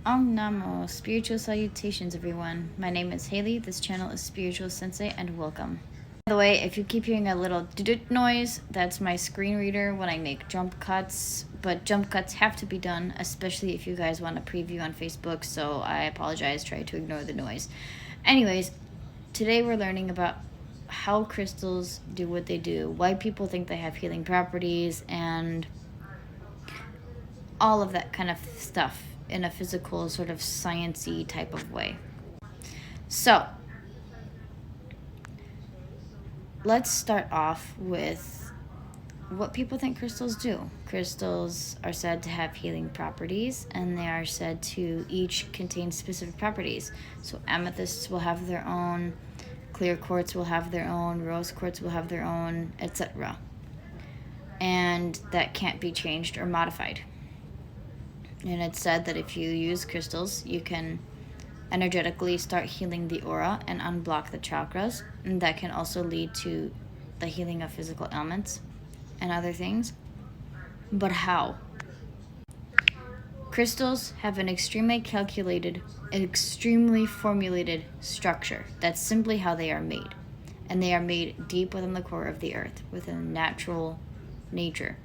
Om Namo, spiritual salutations everyone. My name is Haley, this channel is Spiritual Sensei, and welcome. By the way, if you keep hearing a little doo-doo noise, that's my screen reader when I make jump cuts, but jump cuts have to be done, especially if you guys want a preview on Facebook, so I apologize, try to ignore the noise. Anyways, today we're learning about how crystals do what they do, why people think they have healing properties, and all of that kind of stuff in a physical, sort of science-y type of way. So, let's start off with what people think crystals do. Crystals are said to have healing properties, and they are said to each contain specific properties. So amethysts will have their own, clear quartz will have their own, rose quartz will have their own, etc. And that can't be changed or modified. And it's said that if you use crystals, you can energetically start healing the aura and unblock the chakras. And that can also lead to the healing of physical ailments and other things. But how? Crystals have an extremely calculated, extremely formulated structure. That's simply how they are made. And they are made deep within the core of the earth, within natural nature.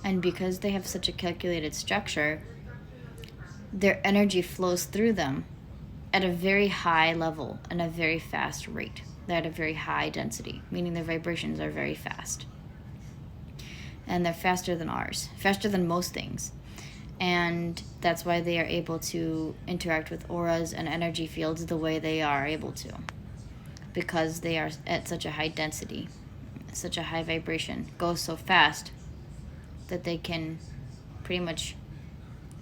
And because they have such a calculated structure, their energy flows through them at a very high level and a very fast rate. They're at a very high density, meaning their vibrations are very fast. And they're faster than ours, faster than most things. And that's why they are able to interact with auras and energy fields the way they are able to, because they are at such a high density, such a high vibration, goes so fast that they can pretty much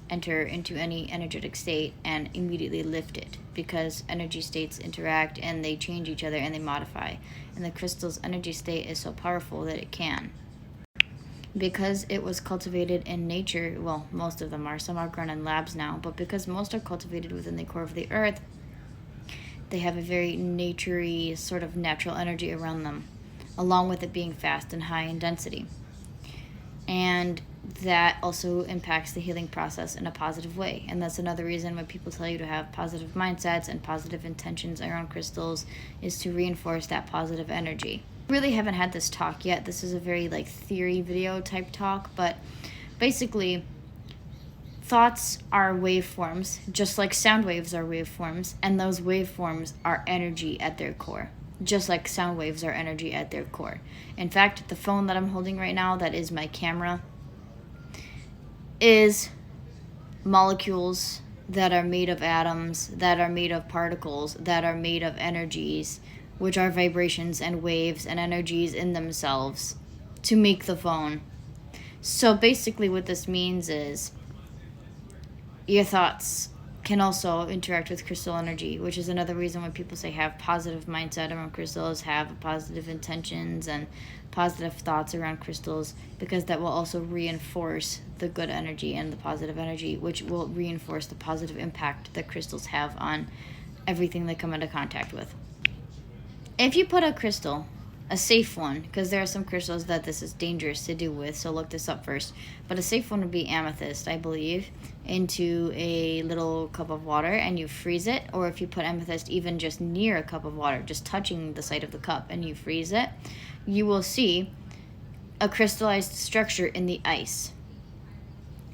enter into any energetic state and immediately lift it, because energy states interact and they change each other and they modify. And the crystal's energy state is so powerful that it can. Because it was cultivated in nature, well, most of them are, some are grown in labs now, but because most are cultivated within the core of the earth, they have a very naturey, sort of natural energy around them, along with it being fast and high in density. And that also impacts the healing process in a positive way. And that's another reason why people tell you to have positive mindsets and positive intentions around crystals, is to reinforce that positive energy. Really haven't had this talk yet. This is a very theory video type talk, but basically thoughts are waveforms, just like sound waves are waveforms, and those waveforms are energy at their core, just like sound waves are energy at their core. In fact, the phone that I'm holding right now, that is my camera, is molecules that are made of atoms, that are made of particles, that are made of energies, which are vibrations and waves and energies in themselves to make the phone. So basically what this means is your thoughts can also interact with crystal energy, which is another reason why people say have positive mindset around crystals, have positive intentions and positive thoughts around crystals, because that will also reinforce the good energy and the positive energy, which will reinforce the positive impact that crystals have on everything they come into contact with. If you put a crystal, a safe one, because there are some crystals that this is dangerous to do with, so look this up first, but a safe one would be amethyst, I believe, into a little cup of water and you freeze it. Or if you put amethyst even just near a cup of water, just touching the side of the cup, and you freeze it, you will see a crystallized structure in the ice.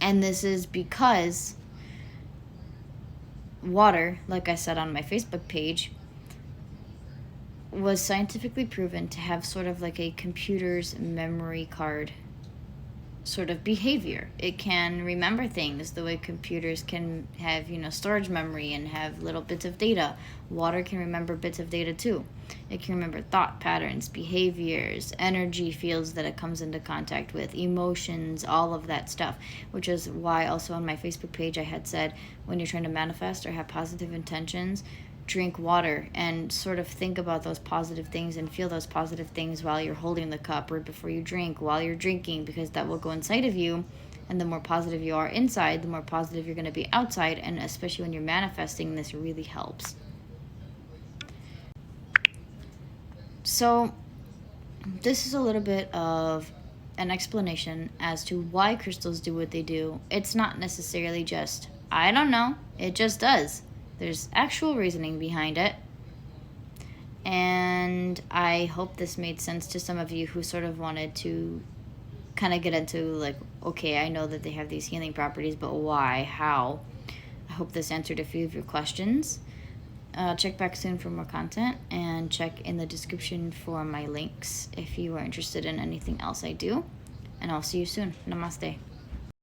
And this is because water, like I said on my Facebook page, was scientifically proven to have sort of like a computer's memory card sort of behavior. It can remember things the way computers can have, storage memory and have little bits of data. Water can remember bits of data too. It can remember thought patterns, behaviors, energy fields that it comes into contact with, emotions, all of that stuff, which is why also on my Facebook page I had said, when you're trying to manifest or have positive intentions, drink water and sort of think about those positive things and feel those positive things while you're holding the cup or before you drink, while you're drinking, because that will go inside of you. And the more positive you are inside, the more positive you're going to be outside. And especially when you're manifesting, this really helps. So this is a little bit of an explanation as to why crystals do what they do. It's not necessarily just I don't know. It just does. There's actual reasoning behind it. And I hope this made sense to some of you who sort of wanted to kind of get into, like, okay, I know that they have these healing properties, but why? How? I hope this answered a few of your questions. Check back soon for more content, and check in the description for my links if you are interested in anything else I do. And I'll see you soon. Namaste.